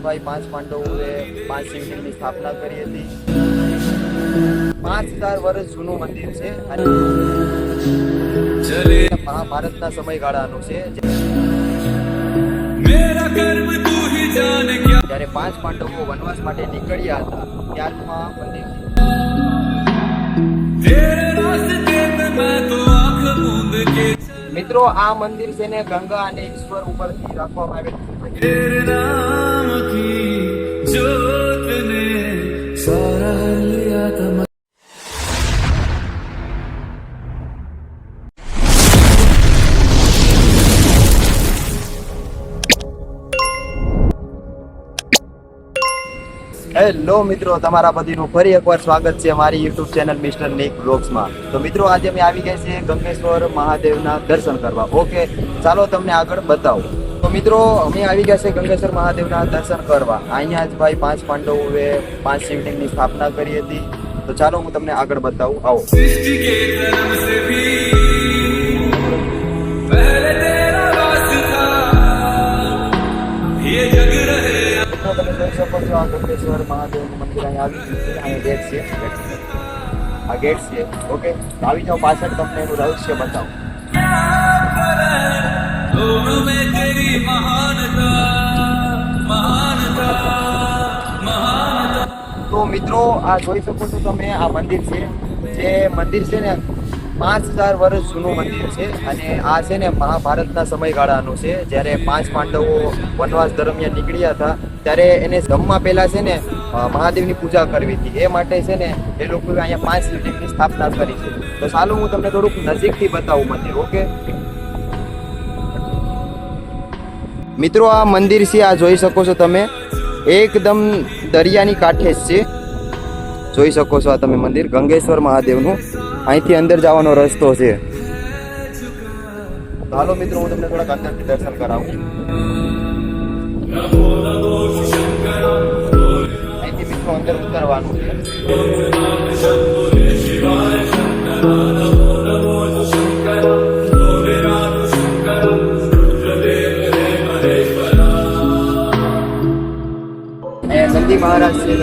ભાઈ પાંચ પાંડવોએ 5 શિવલિંગની સ્થાપના કરી હતી। 5000 વર્ષ જૂનું મંદિર છે અને મહાભારતના સમયગાળાનું છે, જ્યારે 5 પાંડવો વનવાસ માટે નીકળ્યા હતા ત્યારનું આ મંદિર છે। મિત્રો આ મંદિર છે ને ગંગા અને ઈશ્વર ઉપરથી રાખવામાં આવેલું છે। હેલો મિત્રો, તમારા બધીનું ફરી એકવાર સ્વાગત છે મારી યુટ્યુબ ચેનલ મિસ્ટર નિક બ્લોગ્સમાં। તો મિત્રો આજે અમે આવી ગયા છીએ ગંગેશ્વર મહાદેવના દર્શન કરવા। ઓકે, ચાલો તમને આગળ બતાવું। તો મિત્રો અમે આવી ગયા છે ગંગેશ્વર મહાદેવના દર્શન કરવા। અહીંયા જ ભાઈ 5 પાંડવોએ 5 શિવલિંગની સ્થાપના કરી હતી। તો ચાલો હું તમને આગળ બતાવું, આવો। તમે જોઈ શકો છો આ ગંગેશ્વર મહાદેવનું મંદિર અહીંયા આવી ગયું છે। અહીંયા ગેટ છે, આ ગેટ છે। ઓકે, આવી જાઓ, પાછળ તમને એનું રહસ્ય બતાવું। તો મિત્રો આ જોઈ શકો છો તમે, આ મંદિર છે, જે મંદિર છે ને 5000 વર્ષ જૂનું મંદિર છે અને આ છે ને મહાભારતના સમયગાળાનું છે। જ્યારે 5 પાંડવો વનવાસ દરમિયાન નીકળ્યા હતા ત્યારે એને જમવા પહેલા છે ને મહાદેવની પૂજા કરવી હતી, એ માટે છે ને એ લોકોએ અહીંયા 5 શિવલિંગની સ્થાપના કરી છે। તો ચાલો હું તમને થોડુંક નજીકથી બતાવું મંદિર। ઓકે મિત્રો, આ મંદિર છે, આ જોઈ શકો છો તમે, એકદમ દરિયાની કાંઠે જ છે। જોઈ શકો છો આ તમે મંદિર ગંગેશ્વર મહાદેવનું। અહીંથી અંદર જવાનો રસ્તો છે। ચાલો મિત્રો હું તમને થોડાક અંદરથી દર્શન કરાવું। અહીંથી મિત્રો અંદર ઉતરવાનું છે। નંદી મહારાજ છે।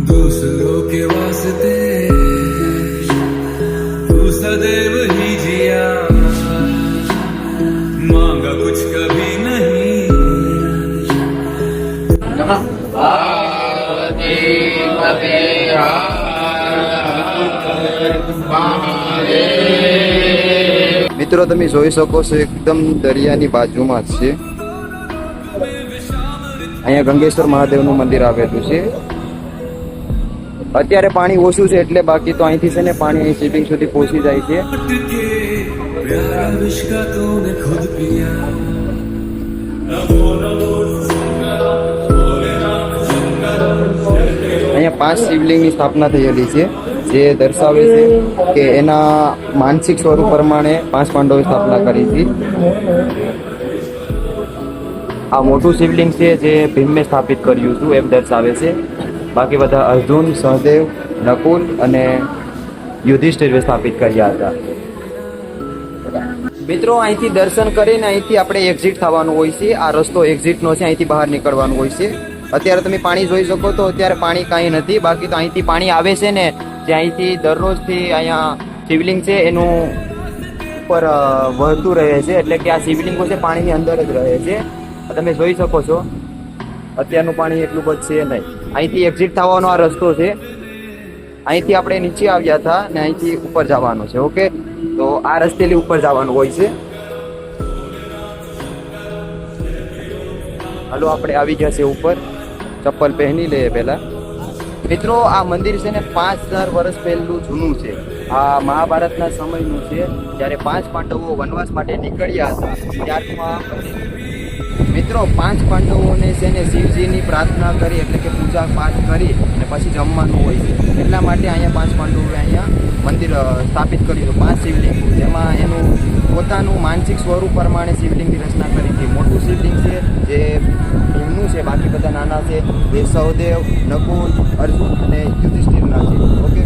दूसरों के वास्ते तू सदैव ही जिया, मांगा कुछ कभी नहीं। મિત્રો તમે જોઈ શકો છો એકદમ દરિયાની બાજુમાં જ છે। અહીંયા ગંગેશ્વર મહાદેવનું મંદિર આવેલું છે। અત્યારે પાણી ઓછું છે એટલે, બાકી તો અહીંથી છે ને પાણી અહીં શિવલિંગ સુધી પહોંચી જાય છે। અહીંયા 5 શિવલિંગની સ્થાપના થયેલી છે, જે દર્શાવે છે કે એના માનસિક સ્વરૂપ પ્રમાણે 5 પાંડવોએ સ્થાપના કરી હતી। આ મોટું શિવલિંગ છે જે ભીમે સ્થાપિત કર્યું હતું એમ દર્શાવે છે। બાકી બધા અર્જુન, સહદેવ, નકુલ અને યુધિષ્ઠિરે સ્થાપિત કર્યા હતા। મિત્રો અહીંથી દર્શન કરીને અહીંથી આપણે એક્ઝિટ થવાનું હોય છે। આ રસ્તો એક્ઝિટનો છે, અહીંથી બહાર નીકળવાનું હોય છે। અત્યારે તમે પાણી જોઈ શકો તો અત્યારે પાણી કાંઈ નથી, બાકી તો અહીંથી પાણી આવે છે ને, જે અહીંથી દરરોજથી અહીંયા શિવલિંગ છે એનું ઉપર વહેતું રહે છે, એટલે કે આ શિવલિંગો છે પાણીની અંદર જ રહે છે। તમે જોઈ શકો છો અત્યારનું પાણી એટલું બધું છે નહીં। અહીંથી એક્ઝિટ થવાનો આ રસ્તો છે। અહીંથી આપણે નીચે આવ્યા હતા ને અહીંથી ઉપર જવાનું છે। ઓકે, તો આ રસ્તેથી ઉપર જવાનું હોય છે। હાલો આપણે આવી ગયા છે ઉપર, ચપ્પલ પહેરી લઈએ પહેલા। મિત્રો આ મંદિર છે ને 5000 વર્ષ પહેલું જૂનું છે। આ મહાભારતના સમયનું છે, જ્યારે 5 પાંડવો વનવાસ માટે નીકળ્યા હતા ત્યારનું આ મંદિર। મિત્રો 5 પાંડવોને છે ને શિવજીની પ્રાર્થના કરી એટલે કે પૂજા પાઠ કરી અને પછી જમવાનું હોય છે. એટલા માટે અહીંયા 5 પાંડવોએ અહીંયા મંદિર સ્થાપિત કર્યું હતું. 5 શિવલિંગો, જેમાં એનું પોતાનું માનસિક સ્વરૂપ પ્રમાણે શિવલિંગની રચના કરી હતી. મોટું શિવલિંગ છે જે ભીમનું છે, બાકી બધા નાના છે એ સહદેવ, નકુલ, અર્જુન અને યુધિષ્ઠિરના છે. ઓકે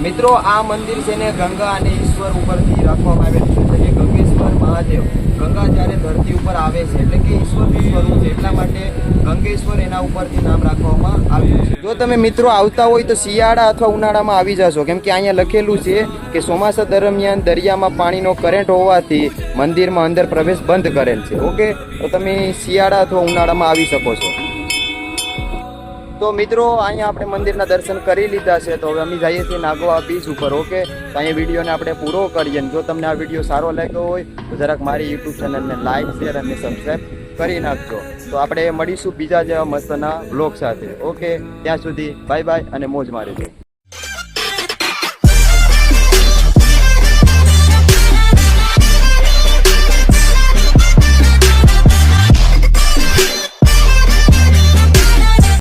મિત્રો, આ મંદિર છે ને ગંગા અને ઈશ્વર ઉપરથી રાખવામાં આવેલું છે. એટલે કે ગંગેશ્વર મહાદેવ, ગંગા જ્યારે ધરતી ઉપર આવે છે એટલે કે ઈશ્વરનું સ્વરૂપ છે, એટલા માટે ગંગેશ્વર એના ઉપરથી નામ રાખવામાં આવ્યું છે. જો તમે મિત્રો આવતા હોય તો શિયાળા અથવા ઉનાળામાં આવી જશો, કેમ કે અહીંયા લખેલું છે કે ચોમાસા દરમિયાન દરિયામાં પાણીનો કરંટ હોવાથી મંદિરમાં અંદર પ્રવેશ બંધ કરેલ છે. ઓકે, તો તમે શિયાળા અથવા ઉનાળામાં આવી શકો છો. તો મિત્રો, અહીંયા આપણે મંદિરના દર્શન કરી લીધા છે, તો હવે અમે જઈએ છીએ નાગવા બીચ ઉપર. ઓકે, તો અહીંયા વિડીયોને આપણે પૂરો કરીએ. અને જો તમને આ વિડીયો સારો લાગ્યો હોય તો જરાક મારી યુટ્યુબ ચેનલને લાઈક, શેર અને સબસ્ક્રાઈબ કરી નાખજો. તો આપણે મળીશું બીજા જેવા મસ્તના બ્લોગ સાથે. ઓકે, ત્યાં સુધી બાય બાય અને મોજ મારી દો.